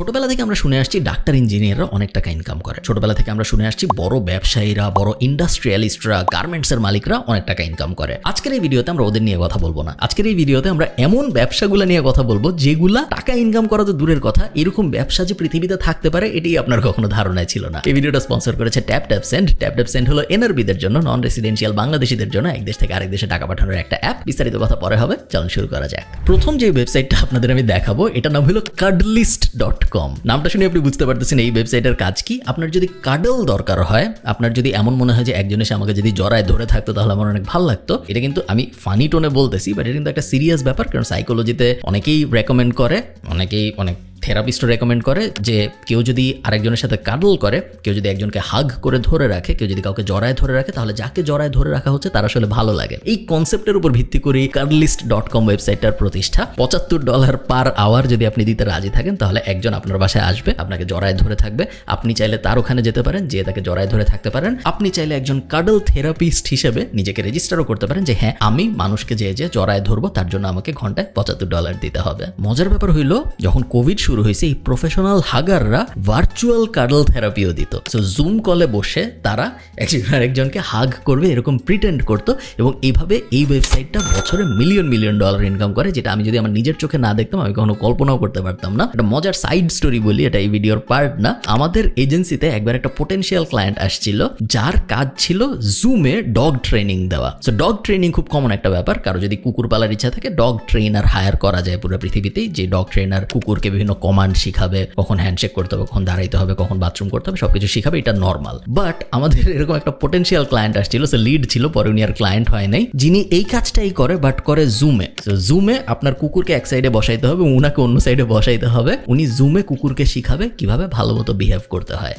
ছোটবেলা থেকে আমরা শুনে আসছি ডাক্তার ইঞ্জিনিয়াররা অনেক টাকা ইনকাম করে। ছোটবেলা থেকে আমরা শুনে আসছি বড় ব্যবসায়ীরা, বড় ইন্ডাস্ট্রিয়ালিস্টরা, গার্মেন্টসের মালিকরা অনেক টাকা ইনকাম করে। আজকের এই ভিডিওতে আমরা ওদের নিয়ে কথা বলবো না। আজকের এই ভিডিওতে আমরা এমন ব্যবসাগুলো নিয়ে কথা বলবো যেগুলা টাকা ইনকাম করা তো দূরের কথা, এরকম ব্যবসা যে পৃথিবীতে থাকতে পারে এটাই আপনার কখনো ধারণায় ছিল না। এই ভিডিওটা স্পন্সর করেছে ট্যাপ-ট্যাপ-সেন্ড। ট্যাপ-ট্যাপ-সেন্ড হলো এনআরবিদের জন্য, নন রেসিডেন্সিয়াল বাংলাদেশীদের জন্য এক দেশ থেকে আরেক দেশে টাকা পাঠানোর একটা অ্যাপ। বিস্তারিত কথা পরে হবে, চলুন শুরু করা যাক। প্রথম যে ওয়েবসাইটটা আপনাদের আমি দেখাবো এটার নাম হলো cuddlist.com। নামটা শুনে আপনি বুঝতে পারতেছেন এই ওয়েবসাইটের কাজ কি। আপনার যদি কাডল দরকার হয়, আপনার যদি এমন মনে হয় যে একজন এসে আমাকে যদি জড়ায় ধরে থাকতো তাহলে আমার অনেক ভালো লাগতো, এটা কিন্তু আমি ফানি টোনে বলতেছি, বাট এটা কিন্তু একটা সিরিয়াস ব্যাপার। কারণ সাইকোলজিতে অনেকেই রেকমেন্ড করে, অনেক থেরাপিস্টও রেকমেন্ড করে যে কেউ যদি আরেকজনের সাথে কাডল করে, কেউ যদি একজনকে হাগ করে ধরে রাখে, কেউ যদি কাউকে জড়ায় ধরে রাখে, তাহলে যাকে জড়ায় ধরে রাখা হচ্ছে তার আসলে ভালো লাগে। এই কনসেপ্টের উপর ভিত্তি করে cuddlist.com ওয়েবসাইটটার প্রতিষ্ঠা। $75 পার আওয়ার যদি আপনি দিতে রাজি থাকেন তাহলে একজন আপনার বাসায় আসবে, আপনাকে জড়ায় ধরে থাকবে। আপনি চাইলে তার ওখানে যেতে পারেন, যে তাকে জড়ায় ধরে থাকতে পারেন। আপনি চাইলে একজন কাডল থেরাপিস্ট হিসেবে নিজেকে রেজিস্টারও করতে পারেন যে হ্যাঁ, আমি মানুষকে যে জড়ায় ধরবো তার জন্য আমাকে ঘন্টায় $75 দিতে হবে। মজার ব্যাপার হইলো, যখন কোভিড শুরু হয়েছে এই প্রফেশনাল হাগাররা ভার্চুয়াল কাডল থেরাপিও দিত। সো জুম কলে বসে তারা একজন আরেকজনকে হাগ করবে এরকম প্রিটেন্ড করতো, এবং এইভাবে এই ওয়েবসাইটটা বছরে মিলিয়ন ডলার ইনকাম করে, যেটা আমি যদি আমার নিজের চোখে না দেখতাম আমি কখনো কল্পনাও করতে পারতাম না। একটা মজার সাইড স্টোরি বলি, এটা এই ভিডিওর পার্ট না। আমাদের এজেন্সিতে একবার একটা পোটেনশিয়াল ক্লায়েন্ট আসছিল যার কাজ ছিল জুমে ডগ ট্রেনিং দেওয়া। সো ডগ ট্রেনিং খুব কমন একটা ব্যাপার, কারো যদি কুকুর পালার ইচ্ছা থাকে ডগ ট্রেনার হায়ার করা যায় পুরো পৃথিবীতেই। যে ডগ ট্রেনার কুকুরকে বিভিন্ন কমান্ড শিখাবে, কখন হ্যান্ডশেক করতে হবে, কখন দাঁড়াইতে হবে, কখন বাথরুম করতে হবে, সবকিছু শিখাবে, এটা নর্মাল। বাট আমাদের এরকম একটা পোটেনশিয়াল ক্লায়েন্ট আসছিল, সে লিড ছিল, পরে উনি আর ক্লায়েন্ট হয় নাই, যিনি এই কাজটাই করে বাট করে জুমে। জুমে আপনার কুকুরকে এক সাইডে বসাইতে হবে, উনাকে অন্য সাইডে বসাইতে হবে। উনি জুমে কুকুরকে শিখাবে কিভাবে ভালো মতো বিহেভ করতে হয়।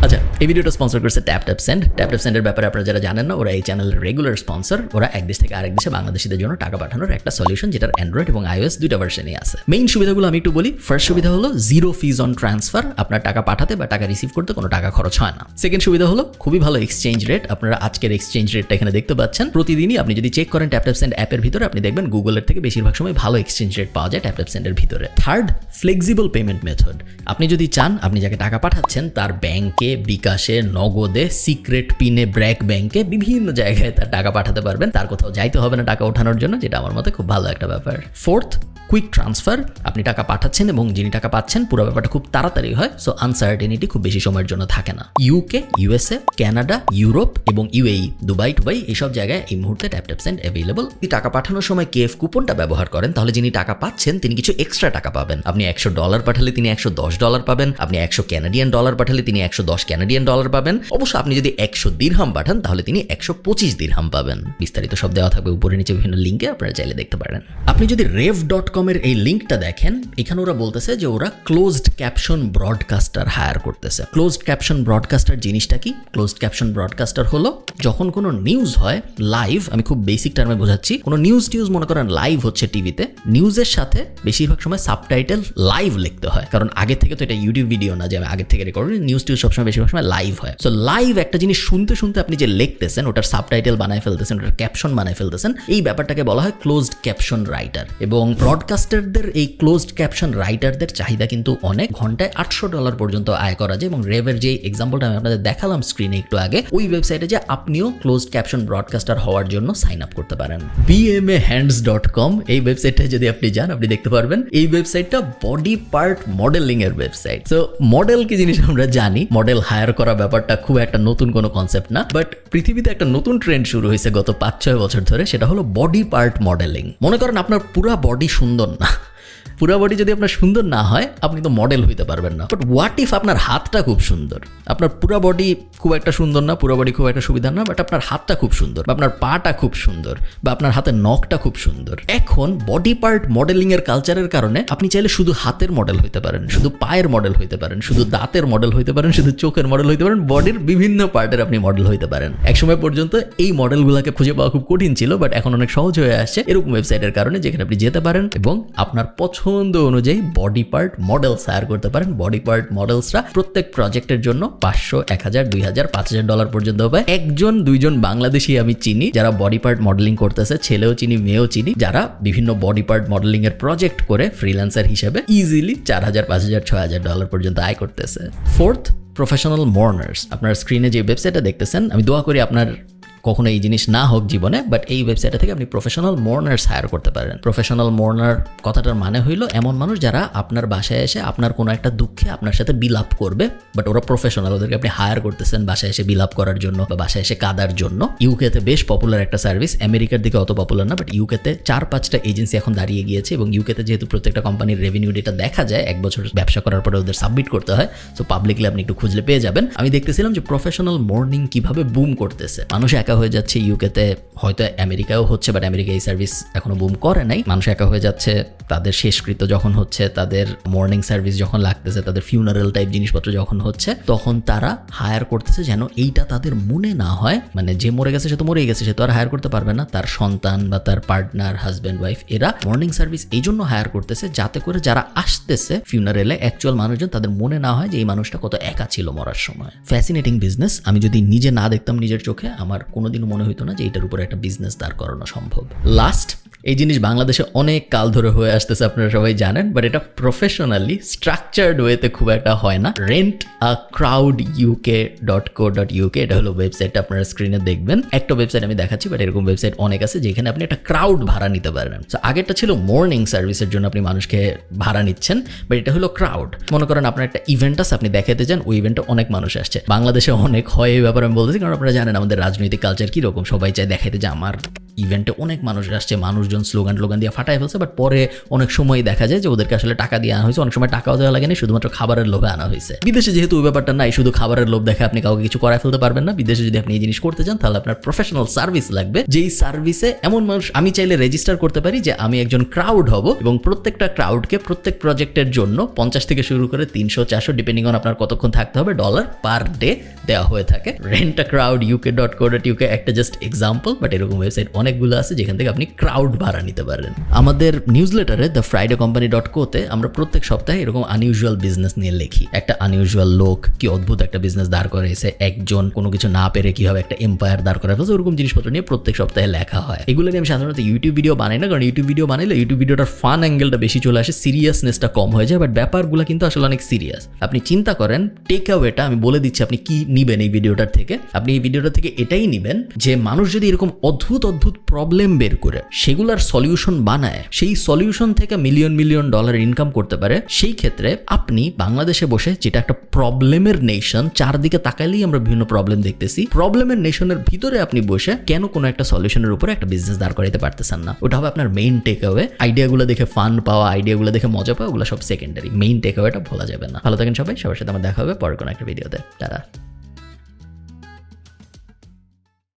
আচ্ছা, এই ভিডিওটা স্পন্সর করেছে ট্যাপ-ট্যাপ-সেন্ড। ট্যাপ-ট্যাপ-সেন্ডের ব্যাপারে আপনারা যারা জানেন না, ওরা এই চ্যানেলের রেগুলার স্পন্সর। ওরা এক দেশ থেকে আরেক দেশে বাংলাদেশিদের জন্য টাকা পাঠানোর একটা সলিউশন, যেটার অ্যান্ড্রয়েড এবং iOS দুইটা ভার্সনই আছে। মেইন সুবিধাগুলো আমি একটু বলি। ফার্স্ট সুবিধা হলো জিরো ফিজ অন ট্রান্সফার। আপনার টাকা পাঠাতে বা টাকা রিসিভ করতে কোনো টাকা খরচ হয় না। সেকেন্ড সুবিধা হলো খুবই ভালো এক্সচেঞ্জ রেট। আপনারা আজকের এক্সচেঞ্জ রেটটা এখানে দেখতে পাচ্ছেন। প্রতিদিনই আপনি যদি চেক করেন ট্যাপ-ট্যাপ-সেন্ড অ্যাপের ভিতরে, আপনি দেখবেন গুগলের থেকে বেশিরভাগ সময় ভালো এক্সচেঞ্জ রেট পাওয়া যায় ট্যাপ-ট্যাপ-সেন্ডের ভিতরে। Third, flexible payment method. আপনি যদি চান, আপনি যাকে টাকা পাঠাচ্ছেন তার ব্যাংকে, বিকাশে, নগদে, সিক্রেট পিনে, ব্র্যাক ব্যাংকে, বিভিন্ন জায়গায় তার টাকা পাঠাতে পারবেন। তার কোথাও যাইতে হবে না টাকা ওঠানোর জন্য, যেটা আমার মতে খুব ভালো একটা ব্যাপার। Fourth, quick transfer. আপনি টাকা পাঠাচ্ছেন এবং যিনি টাকা পাচ্ছেন পুরো ব্যাপারটা খুব তাড়াতাড়ি হয়। সো আনসার্টেনিটি খুব বেশি সময়ের জন্য থাকে না। ইউকে, ইউএসএ, কানাডা, ইউরোপ এবং ইউএই, দুবাই এইসব জায়গায় এই মুহূর্তে ট্যাপ-ট্যাপ-সেন্ড অ্যাভেলেবল। যদি টাকা পাঠানোর সময় কেএফ কুপনটা ব্যবহার করেন তাহলে যিনি টাকা পাচ্ছেন তিনি কিছু এক্সট্রা টাকা পাবেন। আপনি $100 পাঠালে তিনি $110 পাবেন। আপনি 100 কানাডিয়ান ডলার পাঠালে তিনি $110 কানাডিয়ান ডলার পাবেন। অবশ্য আপনি যদি 100 দিরহাম পাঠান তাহলে তিনি 125 দিরহাম পাবেন। বিস্তারিত সব দেওয়া থাকবে উপরে নিচে বিভিন্ন লিঙ্কে, আপনারা চাইলে দেখতে পারেন। আপনি যদি rev.com এর এই লিঙ্কটা দেখেন, এখানে ওরা বলতেছে যে ওরা ক্লোজড ক্যাপশন ব্রডকাস্টার হায়ার করতেছে। ক্লোজড ক্যাপশন ব্রডকাস্টার জিনিসটা কি? ক্লোজড ক্যাপশন ব্রডকাস্টার হলো যখন কোনো নিউজ হয় লাইভ, আমি খুব বেসিক টার্মে বোঝাচ্ছি, কোনো নিউজ মনে করেন লাইভ হচ্ছে টিভিতে, নিউজের সাথে বেশিরভাগ সময় সাবটাইটেল লাইভ লিখতে হয়। কারণ আগে থেকে তো এটা ইউটিউব ভিডিও না যে আমি আগে থেকে রেকর্ড করি, নিউজ সবসময় বেশিরভাগ সময় লাইভ হয়। সো লাইভ একটা জিনিস শুনতে শুনতে আপনি যে লিখতেছেন ওটার সাবটাইটেল বানায় ফেলতেছেন, ওটার ক্যাপশন বানায় ফেলতেছেন, এই ব্যাপারটাকে বলা হয় ক্লোজড ক্যাপশন রাইটার। এবং ব্রডকাস্টারদের এই ক্লোজড ক্যাপশন রাইটারদের চাহিদা কিন্তু অনেক। ঘন্টায় $800 পর্যন্ত আয় করা যায়। এবং রেভের যে এক্সাম্পলটা আমি আপনাদের দেখালাম স্ক্রিনে একটু আগে, ওই ওয়েবসাইটে যে আপনিও ক্লোজড ক্যাপশন ব্রডকাস্টার হওয়ার জন্য সাইন আপ করতে পারেন। bmahands.com এই ওয়েবসাইটে যদি আপনি যান, আপনি দেখতে পারবেন এই ওয়েবসাইটটা বডি পার্ট মডেলিং এর ওয়েবসাইট। সো মডেল কি জিনিস আমরা জানি, মডেল হায়ার করা ব্যাপারটা খুব একটা নতুন কোনো কনসেপ্ট না, বাট পৃথিবীতে একটা নতুন ট্রেন্ড শুরু হয়েছে গত 5-6 বছর ধরে, সেটা হলো বডি পার্ট মডেলিং। মনে করেন আপনার পুরা বডি সুন্দর না, পুরা বডি যদি আপনার সুন্দর না হয় আপনি তো মডেল হইতে পারবেন না। বাট হোয়াট ইফ আপনার হাতটা খুব সুন্দর? আপনার পুরা বডি খুব একটা সুন্দর না, পুরা বডি খুব একটা সুবিধা না, বাট আপনার হাতটা খুব সুন্দর, বা আপনার পাটা খুব সুন্দর, বা আপনার হাতের নখটা খুব সুন্দর। এখন বডি পার্ট মডেলিং এর কালচারের কারণে আপনি চাইলে শুধু হাতের মডেল হইতে পারেন, শুধু পায়ের মডেল হইতে পারেন, শুধু দাঁতের মডেল হইতে পারেন, শুধু চোখের মডেল হইতে পারেন, বডির বিভিন্ন পার্টের আপনি মডেল হইতে পারেন। একসময় পর্যন্ত এই মডেলগুলোকে খুঁজে পাওয়া খুব কঠিন ছিল, বাট এখন অনেক সহজ হয়ে আসছে এরকম ওয়েবসাইটের কারণে, যেখানে আপনি যেতে পারেন এবং আপনার পছন্দ পছন্দ অনুযায়ী বডি পার্ট মডেলস হায়ার করতে পারেন। বডি পার্ট মডেলসরা প্রত্যেক প্রজেক্টের জন্য 500, 1000, 2000, 5000 ডলার পর্যন্ত হবে। 1-2 বাংলাদেশি আমি চিনি যারা বডি পার্ট মডেলিং করতেছে, ছেলেও চিনি মেয়েও চিনি, যারা বিভিন্ন বডি পার্ট মডেলিং এর প্রজেক্ট করে ফ্রিল্যান্সার হিসেবে ইজিলি 4000, 5000, 6000 ডলার পর্যন্ত আয় করতেছে। Fourth, professional mourners. আপনার স্ক্রিনে যে ওয়েবসাইটটা দেখতেছেন, আমি দোয়া করি আপনার কখনো এই জিনিস না হোক জীবনে, বাট এই ওয়েবসাইট থেকে আপনি প্রফেশনাল মর্নার্স হায়ার করতে পারেন। প্রফেশনাল মর্নার কথাটার মানে হইলো এমন মানুষ যারা আপনার বাসায় এসে আপনার কোনো একটা দুঃখে আপনার সাথে বিলাপ করবে, বাট ওরা প্রফেশনাল, ওদেরকে আপনি হায়ার করতেছেন বাসায় এসে বিলাপ করার জন্য বা বাসায় এসে কাদার জন্য। ইউকেতে বেশ পপুলার একটা সার্ভিস, আমেরিকার দিকে অত পপুলার না, বাট ইউকেতে 4-5টা এজেন্সি এখন দাঁড়িয়ে গিয়েছে এবং ইউকেতে যেহেতু প্রত্যেকটা কোম্পানির রেভিনিউ ডেটা দেখা যায় 1 বছর ব্যবসা করার পরে ওদের সাবমিট করতে হয়, সো পাবলিকলি আপনি একটু খুঁজলে পেয়ে যাবেন। আমি দেখতেছিলাম যে প্রফেশনাল মর্নিং কিভাবে বুম করতেছে, মানুষ একা হয়ে যাচ্ছে ইউকে, হয়তো আমেরিকাও হচ্ছে, বাট আমেরিকা এই সার্ভিস এখনো বুম করে নাই। মানুষ একা হয়ে যাচ্ছে, তাদের শেষকৃত্য যখন হচ্ছে, তাদের মর্নিং সার্ভিস যখন লাগতেছে, তাদের ফিউনারেল টাইপ জিনিসপত্র যখন হচ্ছে, তখন তারা হায়ার করতেছে যেন এইটা তাদের মনে না হয়, মানে যে মরে গেছে সে তো মরেই গেছে, সে তো আর হায়ার করতে পারবে না, তার সন্তান বা তার পার্টনার, হাজব্যান্ড, ওয়াইফ, এরা মর্নিং সার্ভিস এই জন্য হায়ার করতেছে যাতে করে যারা আসতেছে ফিউনারেলে অ্যাকচুয়াল মানুষজন, তাদের মনে না হয় যে এই মানুষটা কত একা ছিল মরার সময়। Fascinating business. আমি যদি নিজে না দেখতাম নিজের চোখে, আমার কোনোদিনও মনে হইতো না যে এটার উপরে একটা বিজনেস দাঁড় করানো সম্ভব। লাস্ট, এই জিনিস বাংলাদেশে অনেক কাল ধরে হয়ে আসতেছে, আপনারা সবাই জানেন, বাট এটা প্রফেশনালি স্ট্রাকচার্ড ওয়েতে খুব একটা হয় না। rentacrowduk.co.uk, এটা হলো ওয়েবসাইটটা, আপনারা স্ক্রিনে দেখবেন। একটা ওয়েবসাইট আমি দেখাচ্ছি, বাট এরকম ওয়েবসাইট অনেক আছে যেখানে আপনি একটা ক্রাউড ভাড়া নিতে পারেন। তো আগেরটা ছিল মর্নিং সার্ভিসের জন্য আপনি মানুষকে ভাড়া নিচ্ছেন, বাট এটা হলো ক্রাউড। মনে করেন আপনার একটা ইভেন্ট আছে, আপনি দেখাতে যান, ওই ইভেন্টে অনেক মানুষ আসছে। বাংলাদেশে অনেক হয় এই ব্যাপারে আমি বলতেছি, কারণ আপনারা জানেন আমাদের রাজনৈতিক কালচার কিরকম, সবাই চায় দেখাইতে যে আমার ইভেন্টে অনেক মানুষ আসছে, মানুষজন স্লোগান দিয়ে ফাটায় ফেলছে, বাট পরে অনেক সময় দেখা যায় যে ওদেরকে আসলে টাকা দিয়ে আনা হয়েছে, অনেক সময় টাকাও দেওয়া লাগেনি, শুধুমাত্র খাবারের লোভে আনা হয়েছে। বিদেশে যেহেতু ওই ব্যাপারটা নাই, শুধু খাবারের লোভ দেখে আপনি কাউকে কিছু করায় ফেলতে পারবেন না। বিদেশে যদি আপনি এই জিনিস করতে চান, তাহলে আপনার প্রফেশনাল সার্ভিস লাগবে, যেই সার্ভিসে এমন মানুষ আমি চাইলে রেজিস্টার করতে পারি যে আমি একজন ক্রাউড হব এবং প্রত্যেকটা ক্রাউডকে প্রত্যেক প্রজেক্টের জন্য 50 থেকে শুরু করে 300-400 ডিপেন্ডিং অন আপনার কতক্ষণ থাকতে হবে ডলার পার ডে দেওয়া হয়ে থাকে। rentacrowduk.co.uk একটা জাস্ট এক্সাম্পল, বাট এরকম ওয়েবসাইট অনেকগুলো আছে যেখান থেকে আপনি ক্রাউড ভাড়া নিতে পারেন। আমাদের নিউজলেটারে thefridaycompany.co-তে আমরা প্রত্যেক সপ্তাহে এরকম আনইউজুয়াল বিজনেস নিয়ে লিখি। একটা আনইউজুয়াল লোক কি অদ্ভুত একটা বিজনেস দাঁড় করেছে, একজন কোনো কিছু না পেরে কিভাবে একটা এম্পায়ার দাঁড় করা ফেলছে, ওরকম জিনিসপত্র নিয়ে প্রত্যেক সপ্তাহে লেখা হয়। এগুলো নিয়ে আমি সাধারণত ইউটিউব ভিডিও বানাই না, কারণ ইউটিউব ভিডিও বানাইলে ইউটিউব ভিডিওটার ফান অ্যাঙ্গেলটা বেশি চলে আসে, সিরিয়াসনেসটা কম হয়ে যায়, বাট ব্যাপারগুলো কিন্তু আসলে অনেক সিরিয়াস। আপনি চিন্তা করেন, টেক অ্যাওয়েটা আমি বলে দিচ্ছি আপনি কি নিবেন এই ভিডিওটার থেকে। আপনি এই ভিডিওটা থেকে এটাই নিবেন যে মানুষ যদি এরকম অদ্ভুত প্রবলেম বের করে সেগুলার সলিউশন বানায়, সেই সলিউশন থেকে মিলিয়ন ডলার ইনকাম করতে পারে, সেই ক্ষেত্রে আপনি বাংলাদেশে বসে, যেটা একটা প্রবলেমের নেশন, চারদিকে তাকাইলেই আমরা বিভিন্ন প্রবলেম দেখতেছি, প্রবলেমের নেশনের ভিতরে আপনি বসে কেন কোনো একটা সলিউশনের উপরে একটা বিজনেস দাঁড় করাইতে পারতেছেন না? ওটা হবে আপনার মেইন টেক অ্যাওয়ে। আইডিয়াগুলো দেখে ফান পাওয়া, আইডিয়াগুলো দেখে মজা পাওয়া, ওগুলো সব সেকেন্ডারি, মেইন টেক অ্যাওয়েটা ভোলা যাবে না। ভালো থাকেন সবাই, সবার সাথে আমার দেখা হবে পরের কোনো একটা ভিডিওতে। টাটা।